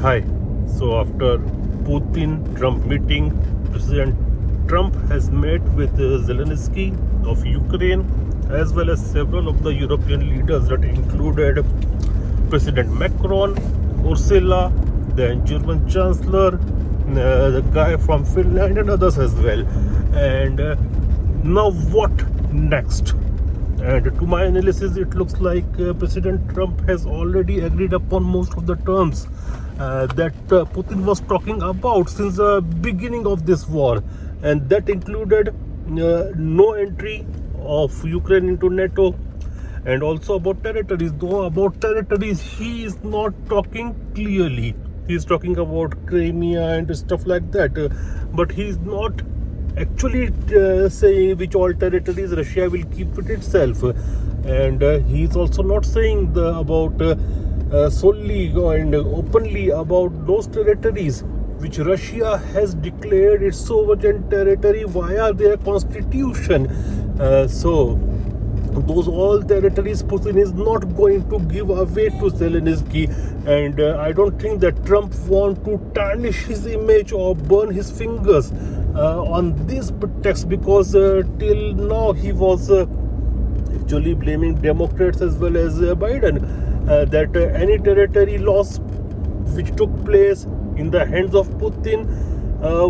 Hi. So after Putin-Trump meeting, President Trump has met with Zelensky of Ukraine as well as several of the European leaders that included President Macron, Ursula, the German Chancellor, the guy from Finland and others as well. And now what next? And to my analysis, it looks like President Trump has already agreed upon most of the terms that Putin was talking about since the beginning of this war. And that included no entry of Ukraine into NATO, and also about territories. Though about territories, he is not talking clearly. He is talking about Crimea and stuff like that. But he is not actually saying which all territories Russia will keep it itself, and he is also not saying about solely and openly about those territories which Russia has declared its sovereign territory via their constitution. So those all territories Putin is not going to give away to Zelensky, and I don't think that Trump want to tarnish his image or burn his fingers on this pretext, because till now he was actually blaming Democrats as well as Biden that any territory loss which took place in the hands of Putin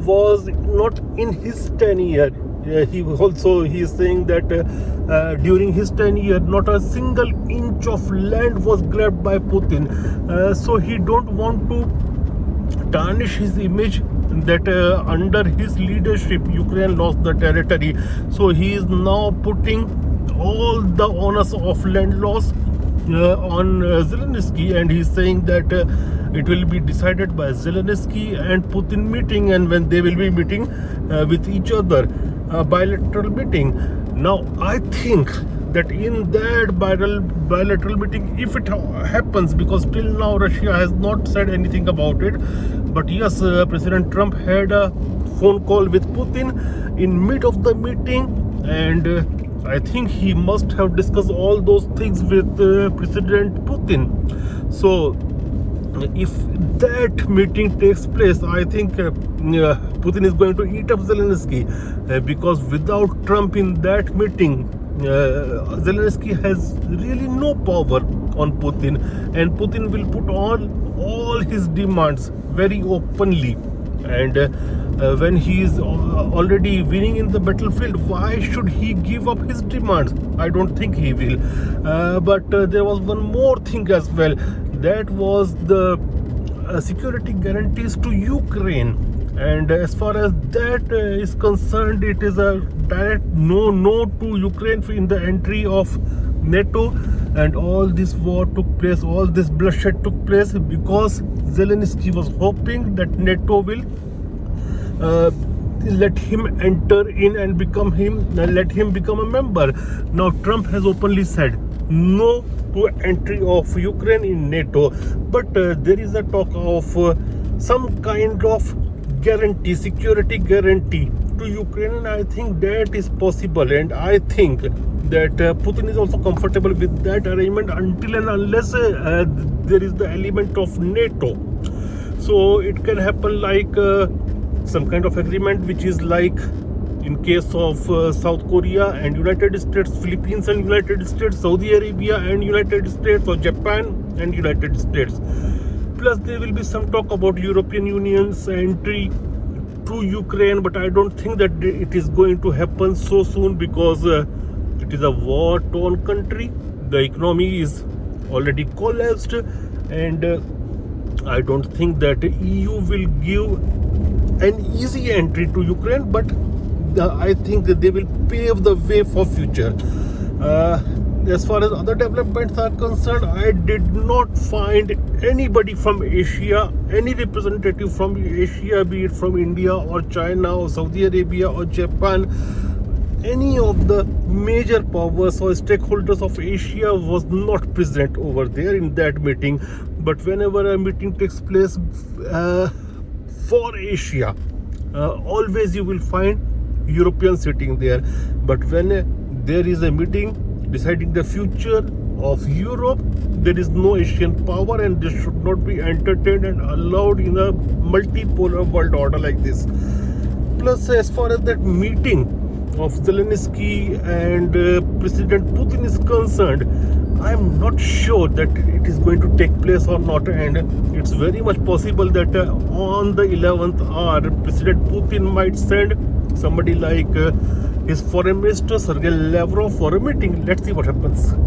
was not in his tenure. He is saying that during his tenure not a single inch of land was grabbed by Putin, so he don't want to tarnish his image that under his leadership Ukraine lost the territory. So he is now putting all the onus of land loss on Zelensky, and he's saying that it will be decided by Zelensky and Putin meeting, and when they will be meeting with each other, bilateral meeting. Now I think that in that bilateral meeting, if it happens, because till now Russia has not said anything about it, but yes, President Trump had a phone call with Putin in mid of the meeting, and I think he must have discussed all those things with President Putin. So if that meeting takes place, I think Putin is going to eat up Zelensky, because without Trump in that meeting, Zelensky has really no power on Putin, and Putin will put on all his demands very openly. And when he is already winning in the battlefield, why should he give up his demands? I don't think he will. But there was one more thing as well. That was the security guarantees to Ukraine. And as far as that is concerned, it is a direct no to Ukraine in the entry of NATO. And all this war took place, all this bloodshed took place because Zelensky was hoping that NATO will let him enter in and let him become a member. Now Trump has openly said no to entry of Ukraine in NATO, but there is a talk of some kind of guarantee, security guarantee to Ukraine, and I think that is possible, and I think that Putin is also comfortable with that arrangement until and unless there is the element of NATO. So it can happen like some kind of agreement which is like in case of South Korea and United States, Philippines and United States, Saudi Arabia and United States, or Japan and United States. Plus there will be some talk about European Union's entry to Ukraine, but I don't think that it is going to happen so soon, because it is a war-torn country. The economy is already collapsed, and I don't think that EU will give an easy entry to Ukraine, but I think that they will pave the way for future. As far as other developments are concerned, I did not find anybody from Asia, any representative from Asia, be it from India or China or Saudi Arabia or Japan. Any of the major powers or stakeholders of Asia was not present over there in that meeting. But whenever a meeting takes place for Asia, always you will find Europeans sitting there. But when there is a meeting deciding the future of Europe. There is no Asian power, and this should not be entertained and allowed in a multipolar world order like this. Plus, as far as that meeting of Zelensky and President Putin is concerned, I am not sure that it is going to take place or not, and it's very much possible that on the 11th hour, President Putin might send somebody like his foreign minister Sergei Lavrov for a meeting. Let's see what happens.